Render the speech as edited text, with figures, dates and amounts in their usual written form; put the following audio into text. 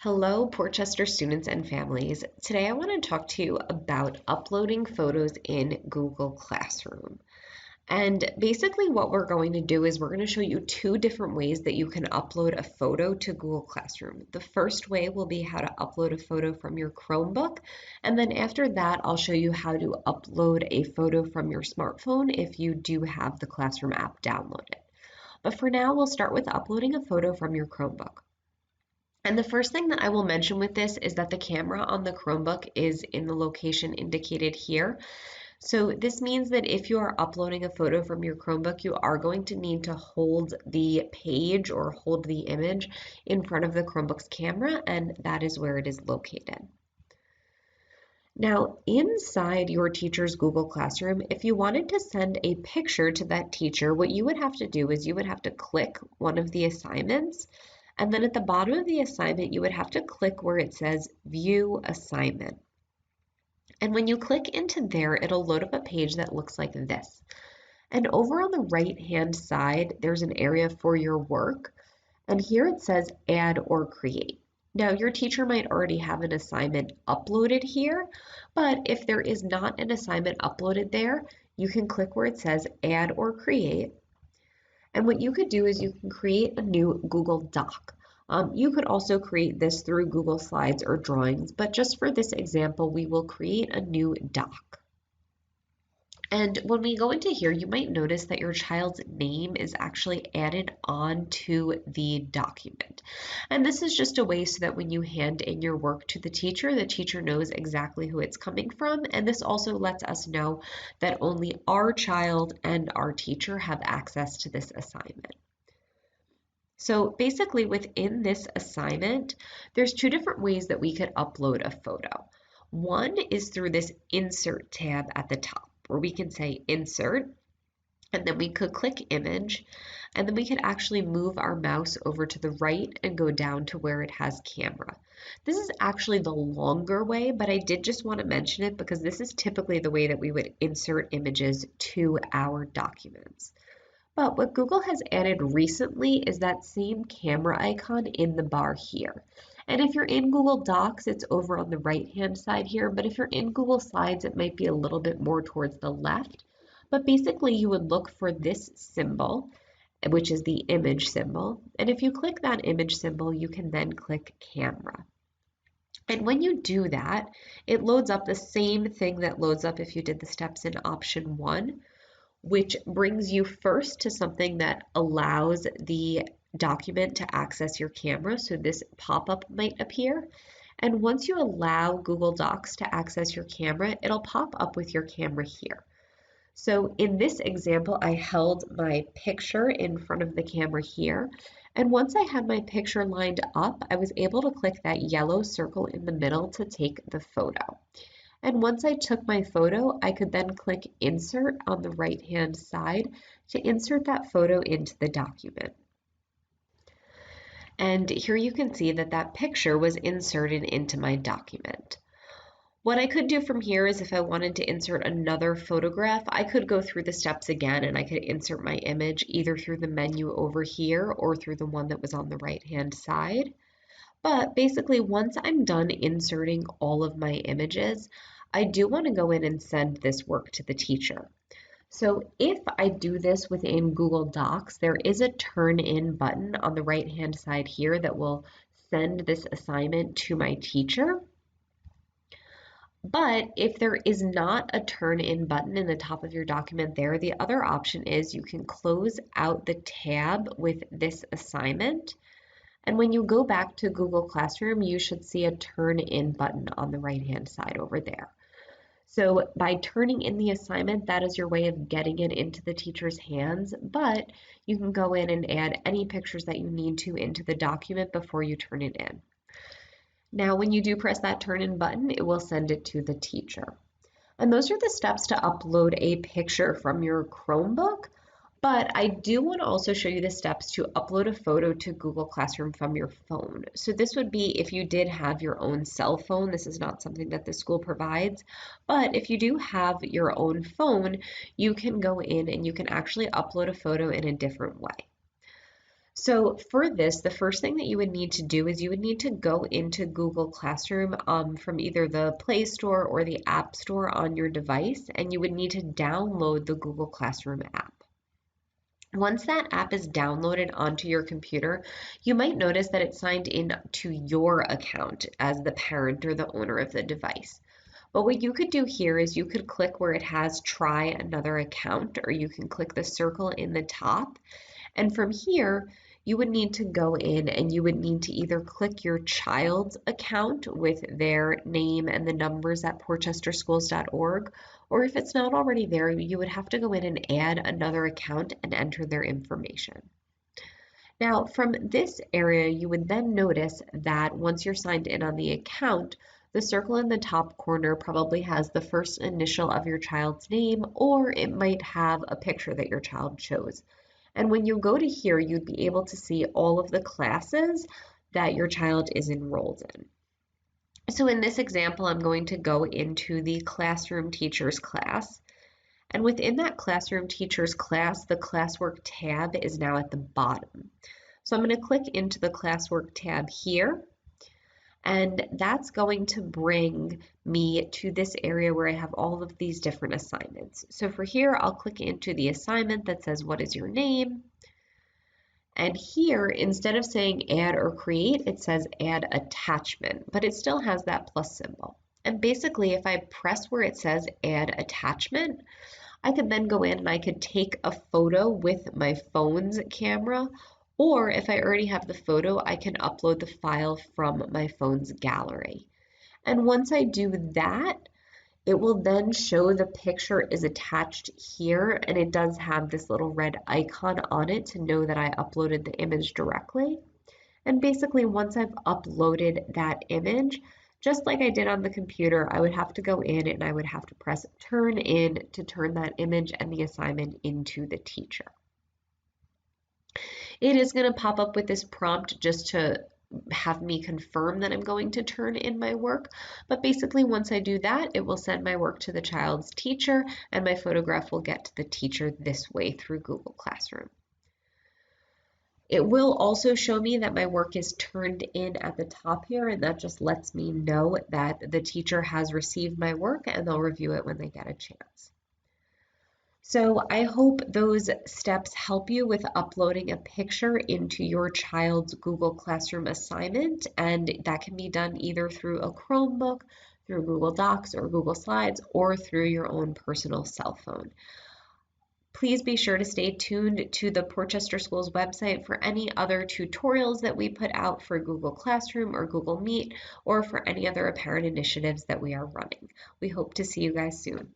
Hello, Portchester students and families. Today I want to talk to you about uploading photos in Google Classroom. And basically what we're going to do is we're going to show you two different ways that you can upload a photo to Google Classroom. The first way will be how to upload a photo from your Chromebook, and then after that I'll show you how to upload a photo from your smartphone if you do have the Classroom app downloaded. But for now, we'll start with uploading a photo from your Chromebook. And the first thing that I will mention with this is that the camera on the Chromebook is in the location indicated here. So this means that if you are uploading a photo from your Chromebook, you are going to need to hold the page or hold the image in front of the Chromebook's camera, and that is where it is located. Now, inside your teacher's Google Classroom, if you wanted to send a picture to that teacher, what you would have to do is you would have to click one of the assignments, and then at the bottom of the assignment, you would have to click where it says View Assignment. And when you click into there, it'll load up a page that looks like this. And over on the right-hand side, there's an area for your work, and here it says Add or Create. Now, your teacher might already have an assignment uploaded here, but if there is not an assignment uploaded there, you can click where it says Add or Create. And what you could do is you can create a new Google Doc. You could also create this through Google Slides or Drawings, but just for this example, we will create a new doc. And when we go into here, you might notice that your child's name is actually added on to the document. And this is just a way so that when you hand in your work to the teacher knows exactly who it's coming from. And this also lets us know that only our child and our teacher have access to this assignment. So basically within this assignment, there's two different ways that we could upload a photo. One is through this Insert tab at the top, where we can say Insert, and then we could click Image, and then we could actually move our mouse over to the right and go down to where it has Camera. This is actually the longer way, but I did just want to mention it because this is typically the way that we would insert images to our documents. But what Google has added recently is that same camera icon in the bar here. And if you're in Google Docs, it's over on the right-hand side here, but if you're in Google Slides, it might be a little bit more towards the left. But basically, you would look for this symbol, which is the image symbol. And if you click that image symbol, you can then click Camera. And when you do that, it loads up the same thing that loads up if you did the steps in option 1, which brings you first to something that allows the document to access your camera. So this pop-up might appear. And once you allow Google Docs to access your camera, it'll pop up with your camera here. So in this example, I held my picture in front of the camera here. And once I had my picture lined up, I was able to click that yellow circle in the middle to take the photo. And once I took my photo, I could then click Insert on the right-hand side to insert that photo into the document. And here you can see that that picture was inserted into my document. What I could do from here is if I wanted to insert another photograph, I could go through the steps again and I could insert my image either through the menu over here or through the one that was on the right-hand side. But basically, once I'm done inserting all of my images, I do want to go in and send this work to the teacher. So if I do this within Google Docs, there is a turn in button on the right-hand side here that will send this assignment to my teacher. But if there is not a turn in button in the top of your document there, the other option is you can close out the tab with this assignment. And when you go back to Google Classroom, you should see a turn in button on the right-hand side over there. So by turning in the assignment, that is your way of getting it into the teacher's hands, but you can go in and add any pictures that you need to into the document before you turn it in. Now, when you do press that turn in button, it will send it to the teacher. And those are the steps to upload a picture from your Chromebook. But I do want to also show you the steps to upload a photo to Google Classroom from your phone. So this would be if you did have your own cell phone. This is not something that the school provides, but if you do have your own phone, you can go in and you can actually upload a photo in a different way. So for this, the first thing that you would need to do is you would need to go into Google Classroom from either the Play Store or the App Store on your device, and you would need to download the Google Classroom app. Once that app is downloaded onto your computer, you might notice that it's signed in to your account as the parent or the owner of the device. But what you could do here is you could click where it has try another account, or you can click the circle in the top. And from here, you would need to go in and you would need to either click your child's account with their name and the numbers at portchesterschools.org, or if it's not already there, you would have to go in and add another account and enter their information. Now, from this area, you would then notice that once you're signed in on the account, the circle in the top corner probably has the first initial of your child's name, or it might have a picture that your child chose. And when you go to here, you'd be able to see all of the classes that your child is enrolled in. So in this example, I'm going to go into the Classroom Teachers class. And within that Classroom Teachers class, the Classwork tab is now at the bottom. So I'm going to click into the Classwork tab here, and that's going to bring me to this area where I have all of these different assignments. So for here, I'll click into the assignment that says, what is your name? And here, instead of saying add or create, it says add attachment, but it still has that plus symbol. And basically, if I press where it says add attachment, I could then go in and I could take a photo with my phone's camera, or if I already have the photo, I can upload the file from my phone's gallery. And once I do that, it will then show the picture is attached here, and it does have this little red icon on it to know that I uploaded the image directly. And basically, once I've uploaded that image, just like I did on the computer, I would have to go in and I would have to press turn in to turn that image and the assignment into the teacher. It is going to pop up with this prompt just to have me confirm that I'm going to turn in my work. But basically, once I do that, it will send my work to the child's teacher and my photograph will get to the teacher this way through Google Classroom. It will also show me that my work is turned in at the top here, and that just lets me know that the teacher has received my work and they'll review it when they get a chance. So I hope those steps help you with uploading a picture into your child's Google Classroom assignment, and that can be done either through a Chromebook, through Google Docs or Google Slides, or through your own personal cell phone. Please be sure to stay tuned to the Portchester Schools website for any other tutorials that we put out for Google Classroom or Google Meet, or for any other apparent initiatives that we are running. We hope to see you guys soon.